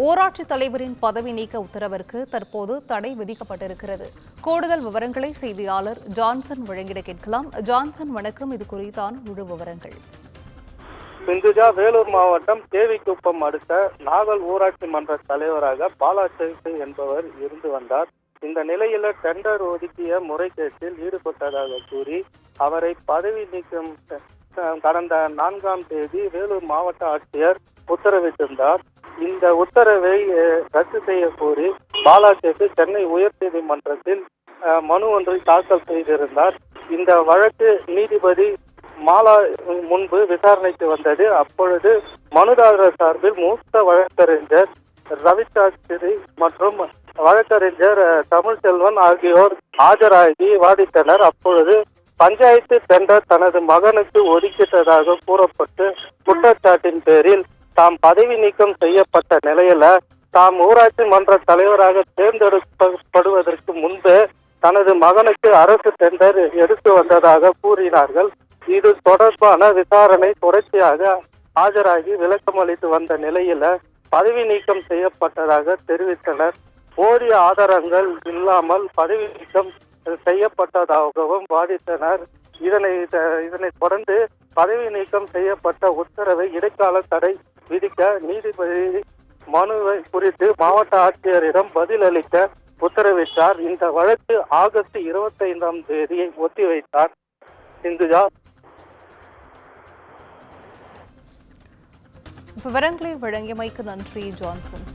ஊராட்சி தலைவரின் பதவி நீக்க உத்தரவிற்கு தற்போது தடை விதிக்கப்பட்டிருக்கிறது. கூடுதல் விவரங்களை செய்தியாளர் ஜான்சன் வழங்கிட கேட்கலாம். ஜான்சன், வணக்கம். இது குறித்தான முழு விவரங்கள். சிந்துஜா வேலூர் மாவட்டம் தேவிக்குப்பம் அடுத்த நாகல் ஊராட்சி மன்ற தலைவராக பாலாசேகர் என்பவர் இருந்து வந்தார். இந்த நிலையில டெண்டர் ஒதுக்கிய முறைகேட்டில் ஈடுபட்டதாக கூறி அவரை பதவி நீக்கம் கடந்த 4ஆம் தேதி வேலூர் மாவட்ட ஆட்சியர் உத்தரவிட்டிருந்தார். இந்த உத்தரவை ரத்து செய்ய கோரி பாலாசேகர் சென்னை உயர்நீதிமன்றத்தில் மனு ஒன்றை தாக்கல் செய்திருந்தார். இந்த வழக்கு நீதிபதி மாலா முன்பு விசாரணைக்கு வந்தது. அப்பொழுது மனுதாரர் சார்பில் மூத்த வழக்கறிஞர் ரவிசாஸ்திரி மற்றும் வழக்கறிஞர் தமிழ்செல்வன் ஆகியோர் ஆஜராகி வாதிட்டனர். அப்பொழுது பஞ்சாயத்து டெண்டர் தனது மகனுக்கு ஒதுக்கிட்டதாக கூறப்பட்டு குற்றச்சாட்டின் பேரில் தாம் பதவி நீக்கம் செய்யப்பட்ட நிலையில தாம் ஊராட்சி மன்ற தலைவராக தேர்ந்தெடுக்கப்படுவதற்கு முன்பு தனது மகனுக்கு அரசு டெண்டர் எடுத்து வந்ததாக கூறினார்கள். இது தொடர்பான விசாரணை தொடர்ச்சியாக ஆஜராகி விளக்கம் அளித்து வந்த நிலையில பதவி நீக்கம் செய்யப்பட்டதாக தெரிவித்தனர். போதிய ஆதாரங்கள் இல்லாமல் பதவி நீக்கம் செய்யப்பட்டதாகவும் வாதிட்டனர். இதனை தொடர்ந்து பதவி நீக்கம் செய்யப்பட்ட உத்தரவை இடைக்கால தடை விதிக்க நீதிபதி மனுவை குறித்து மாவட்ட ஆட்சியரிடம் பதிலளிக்க உத்தரவிட்டார். இந்த வழக்கு ஆகஸ்ட் 25ஆம் தேதியை ஒத்திவைத்தார். சிந்துஜா, விவரங்களை வழங்கியமைக்கு நன்றி ஜான்சன்.